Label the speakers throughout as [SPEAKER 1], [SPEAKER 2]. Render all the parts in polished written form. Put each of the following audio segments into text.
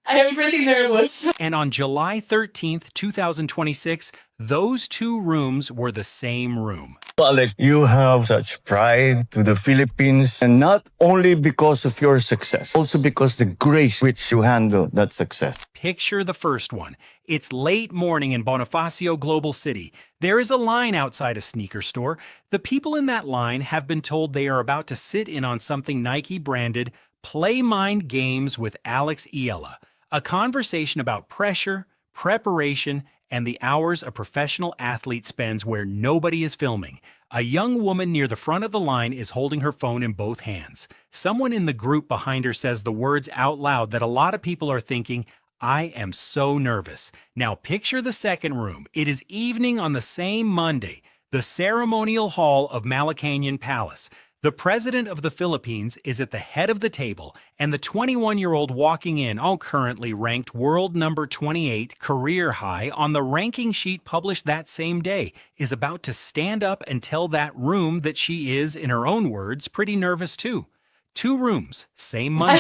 [SPEAKER 1] I am pretty nervous.
[SPEAKER 2] And on July 13th, 2026, those two rooms were the same room.
[SPEAKER 3] Alex, you have such pride to the Philippines, and not only because of your success, also because the grace which you handle that success.
[SPEAKER 2] Picture the first one. It's late morning in Bonifacio Global City. There is a line outside a sneaker store. The people in that line have been told they are about to sit in on something Nike branded Play Mind Games with Alex Eala, a conversation about pressure, preparation, and the hours a professional athlete spends where nobody is filming. A young woman near the front of the line is holding her phone in both hands. Someone in the group behind her says the words out loud that a lot of people are thinking, "I am so nervous." Now picture the second room. It is evening on the same Monday, the ceremonial hall of Malacañang Palace. The president of the Philippines is at the head of the table, and the 21-year-old walking in, currently ranked world number 28, career high, on the ranking sheet published that same day, is about to stand up and tell that room that she is, in her own words, pretty nervous too. Two rooms, same Monday,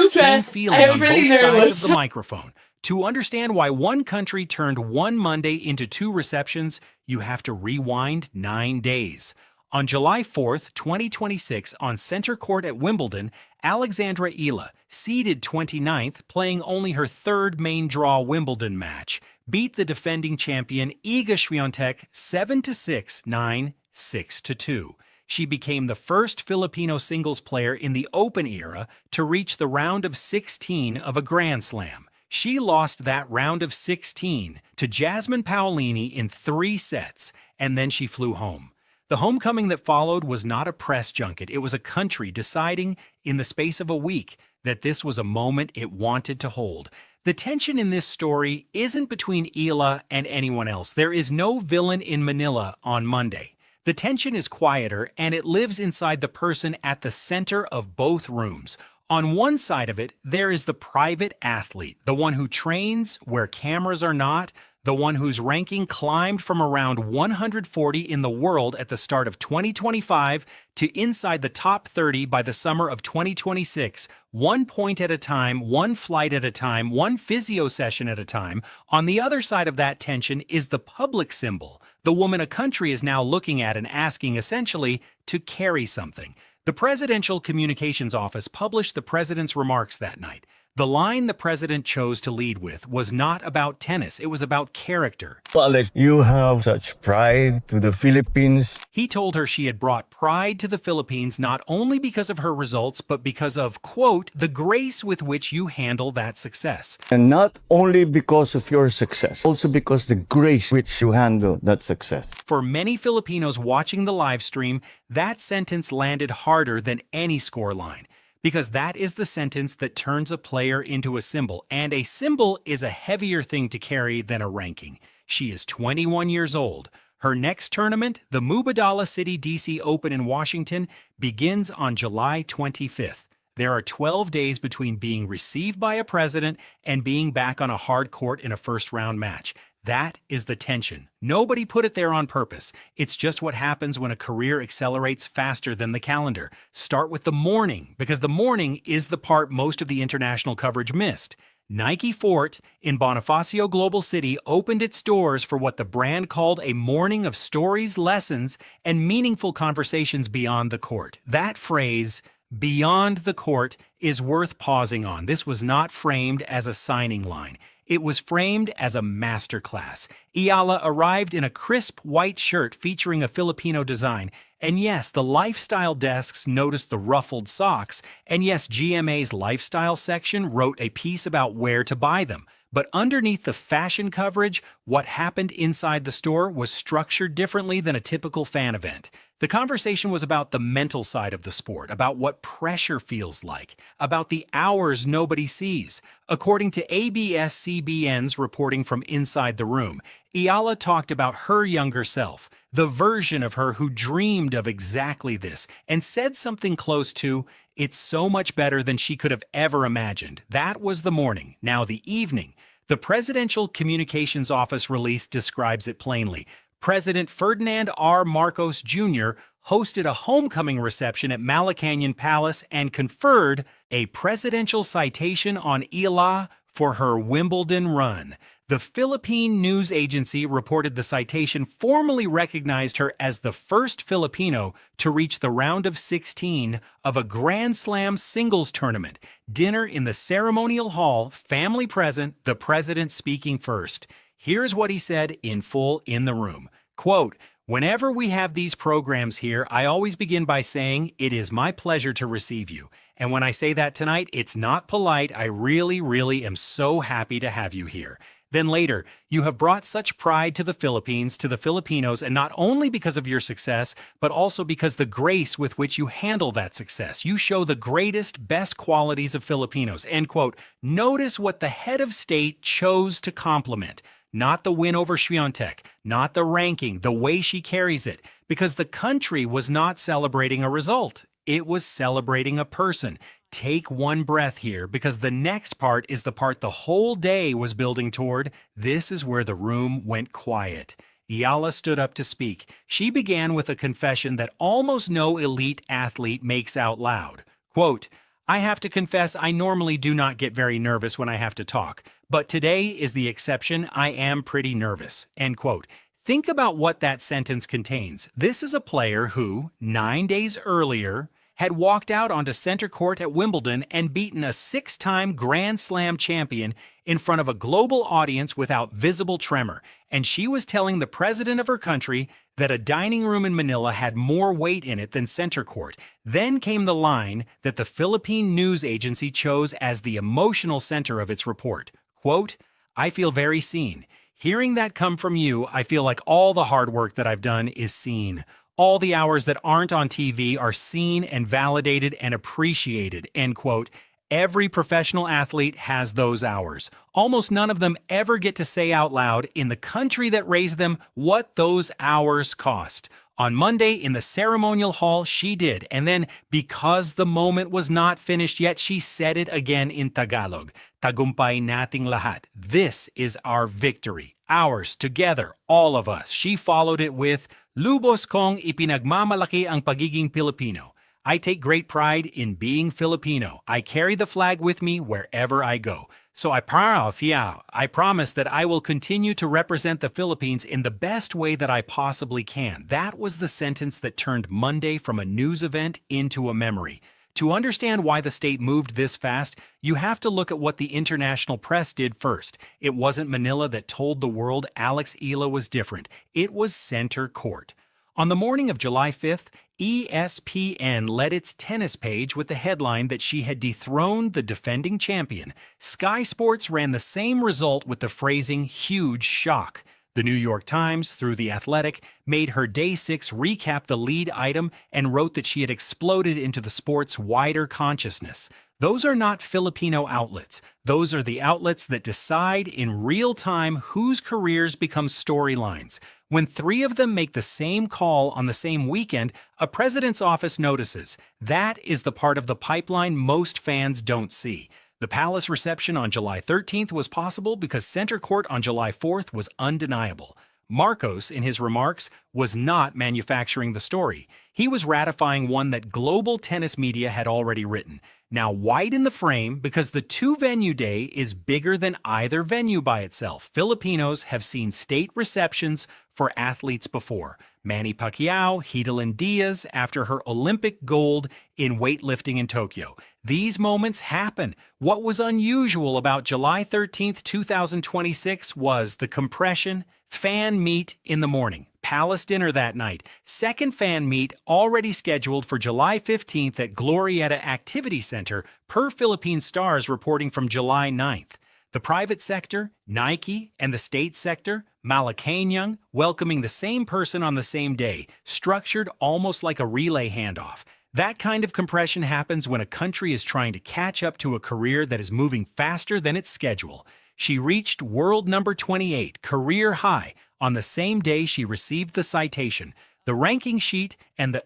[SPEAKER 2] same feeling on both sides of the microphone. To understand why one country turned one Monday into two receptions, you have to rewind 9 days. On July 4th, 2026, on center court at Wimbledon, Alexandra Eala, seeded 29th, playing only her third main draw Wimbledon match, beat the defending champion Iga Swiatek 7-6, 9, 6-2. She became the first Filipino singles player in the Open era to reach the round of 16 of a Grand Slam. She lost that round of 16 to Jasmine Paolini in 3 sets, and then she flew home. The homecoming that followed was not a press junket. It was a country deciding, in the space of a week, that this was a moment it wanted to hold. The tension in this story isn't between Eala and anyone else. There is no villain in Manila on Monday. The tension is quieter, and it lives inside the person at the center of both rooms. On one side of it, there is the private athlete, the one who trains where cameras are not, the one whose ranking climbed from around 140 in the world at the start of 2025 to inside the top 30 by the summer of 2026, 1 point at a time, 1 flight at a time, 1 physio session at a time. On the other side of that tension is the public symbol, the woman a country is now looking at and asking essentially to carry something. The Presidential Communications Office published the president's remarks that night. The line the president chose to lead with was not about tennis, it was about character.
[SPEAKER 3] Alex, you have such pride to the Philippines.
[SPEAKER 2] He told her she had brought pride to the Philippines not only because of her results, but because of, quote, the grace with which you handle that success.
[SPEAKER 3] And not only because of your success, also because the grace which you handle that success.
[SPEAKER 2] For many Filipinos watching the live stream, that sentence landed harder than any scoreline. Because that is the sentence that turns a player into a symbol, and a symbol is a heavier thing to carry than a ranking. She is 21 years old. Her next tournament, the Mubadala City DC Open in Washington, begins on July 25th. There are 12 days between being received by a president and being back on a hard court in a first-round match. That is the tension. Nobody put it there on purpose. It's just what happens when a career accelerates faster than the calendar. Start with the morning, because the morning is the part most of the international coverage missed. Nike Fort in Bonifacio Global City opened its doors for what the brand called a morning of stories, lessons, and meaningful conversations beyond the court. That phrase, beyond the court, is worth pausing on. This was not framed as a signing line. It was framed as a masterclass. Eala arrived in a crisp white shirt featuring a Filipino design. And yes, the lifestyle desks noticed the ruffled socks. And yes, GMA's lifestyle section wrote a piece about where to buy them. But underneath the fashion coverage, what happened inside the store was structured differently than a typical fan event. The conversation was about the mental side of the sport, about what pressure feels like, about the hours nobody sees. According to ABS-CBN's reporting from inside the room, Eala talked about her younger self, the version of her who dreamed of exactly this, and said something close to, "It's so much better than she could have ever imagined." That was the morning. Now the evening. The Presidential Communications Office release describes it plainly. President Ferdinand R. Marcos Jr. hosted a homecoming reception at Malacañang Palace and conferred a presidential citation on Eala for her Wimbledon run. The Philippine news agency reported the citation formally recognized her as the first Filipino to reach the round of 16 of a Grand Slam singles tournament. Dinner in the ceremonial hall, family present, the president speaking first. Here's what he said in full in the room. Quote, "Whenever we have these programs here, I always begin by saying, it is my pleasure to receive you. And when I say that tonight, it's not polite. I really am so happy to have you here." Then later, "You have brought such pride to the Philippines, to the Filipinos, and not only because of your success, but also because the grace with which you handle that success. You show the greatest, best qualities of Filipinos." End quote. Notice what the head of state chose to compliment. Not the win over Swiatek, not the ranking, the way she carries it, because the country was not celebrating a result. It was celebrating a person. Take one breath here, because the next part is the part the whole day was building toward. This is where the room went quiet. Eala stood up to speak. She began with a confession that almost no elite athlete makes out loud. Quote, "I have to confess I normally do not get very nervous when I have to talk, but today is the exception. I am pretty nervous." End quote. Think about what that sentence contains. This is a player who, 9 days earlier, had walked out onto center court at Wimbledon and beaten a 6-time Grand Slam champion in front of a global audience without visible tremor. And she was telling the president of her country that a dining room in Manila had more weight in it than center court. Then came the line that the Philippine news agency chose as the emotional center of its report. Quote, "I feel very seen. Hearing that come from you, I feel like all the hard work that I've done is seen. All the hours that aren't on TV are seen and validated and appreciated." End quote. Every professional athlete has those hours. Almost none of them ever get to say out loud in the country that raised them what those hours cost. On Monday in the ceremonial hall, she did, and then, because the moment was not finished yet, she said it again in Tagalog. "Tagumpay nating lahat." This is our victory. Ours, together, all of us. She followed it with, "Lubos kong ipinagmamalaki ang pagiging Filipino. I take great pride in being Filipino. I carry the flag with me wherever I go. So I promise that I will continue to represent the Philippines in the best way that I possibly can." That was the sentence that turned Monday from a news event into a memory. To understand why the state moved this fast, you have to look at what the international press did first. It wasn't Manila that told the world Alex Eala was different. It was center court. On the morning of July 5th, ESPN led its tennis page with the headline that she had dethroned the defending champion. Sky Sports ran the same result with the phrasing "huge shock." The New York Times, through The Athletic, made her Day 6 recap the lead item and wrote that she had exploded into the sport's wider consciousness. Those are not Filipino outlets. Those are the outlets that decide in real time whose careers become storylines. When 3 of them make the same call on the same weekend, a president's office notices. That is the part of the pipeline most fans don't see. The palace reception on July 13th was possible because center court on July 4th was undeniable. Marcos, in his remarks, was not manufacturing the story. He was ratifying one that global tennis media had already written. Now wide in the frame, because the 2-venue day is bigger than either venue by itself. Filipinos have seen state receptions for athletes before. Manny Pacquiao, Hidilyn Diaz after her Olympic gold in weightlifting in Tokyo. These moments happen. What was unusual about July 13th, 2026 was the compression, fan meet in the morning, palace dinner that night, second fan meet already scheduled for July 15th at Glorieta Activity Center per Philippine Stars reporting from July 9th. The private sector, Nike, and the state sector, Malacañang, welcoming the same person on the same day, structured almost like a relay handoff. That kind of compression happens when a country is trying to catch up to a career that is moving faster than its schedule. She reached world number 28, career high, on the same day she received the citation. The ranking sheet and the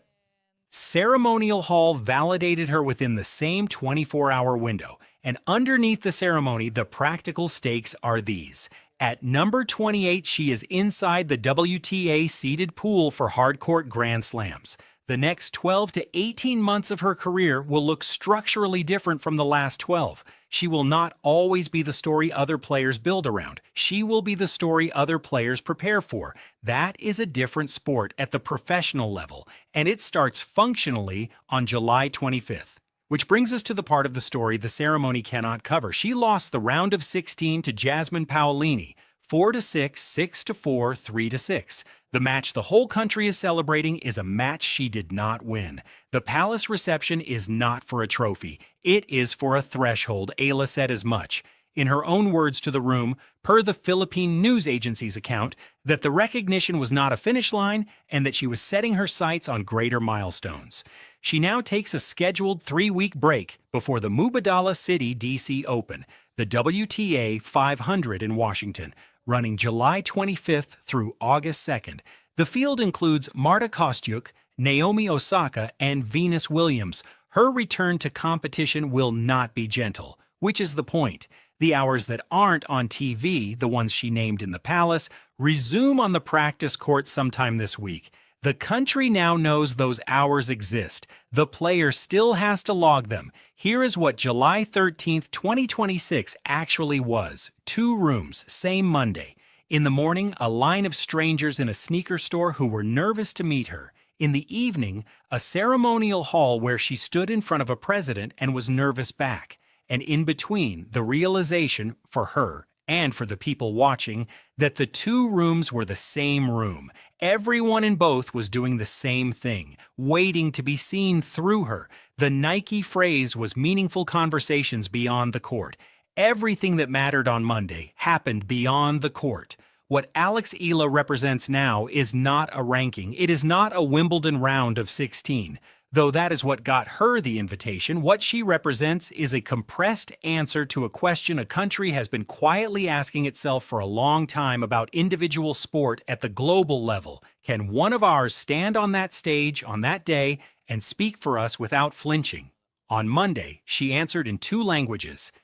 [SPEAKER 2] ceremonial hall validated her within the same 24-hour window. And underneath the ceremony, the practical stakes are these. At number 28, she is inside the WTA seeded pool for hardcourt Grand Slams. The next 12 to 18 months of her career will look structurally different from the last 12. She will not always be the story other players build around. She will be the story other players prepare for. That is a different sport at the professional level, and it starts functionally on July 25th. Which brings us to the part of the story the ceremony cannot cover. She lost the round of 16 to Jasmine Paolini, 4-6, 6-4, 3-6. The match the whole country is celebrating is a match she did not win. The palace reception is not for a trophy. It is for a threshold. Eala said as much. In her own words to the room, per the Philippine news agency's account, that the recognition was not a finish line and that she was setting her sights on greater milestones. She now takes a scheduled 3-week break before the Mubadala City DC Open, the WTA 500 in Washington, running July 25th through August 2nd. The field includes Marta Kostyuk, Naomi Osaka, and Venus Williams. Her return to competition will not be gentle, which is the point. The hours that aren't on TV, the ones she named in the palace, resume on the practice court sometime this week. The country now knows those hours exist. The player still has to log them. Here is what July 13th, 2026 actually was. 2 rooms, same Monday. In the morning, a line of strangers in a sneaker store who were nervous to meet her. In the evening, a ceremonial hall where she stood in front of a president and was nervous back. And in between, the realization, for her and for the people watching, that the 2 rooms were the same room. Everyone in both was doing the same thing, waiting to be seen through her. The Nike phrase was meaningful conversations beyond the court. Everything that mattered on Monday happened beyond the court. What Alex Eala represents now is not a ranking. It is not a Wimbledon round of 16. Though that is what got her the invitation, what she represents is a compressed answer to a question a country has been quietly asking itself for a long time about individual sport at the global level. Can one of ours stand on that stage on that day and speak for us without flinching? On Monday, she answered in 2 languages,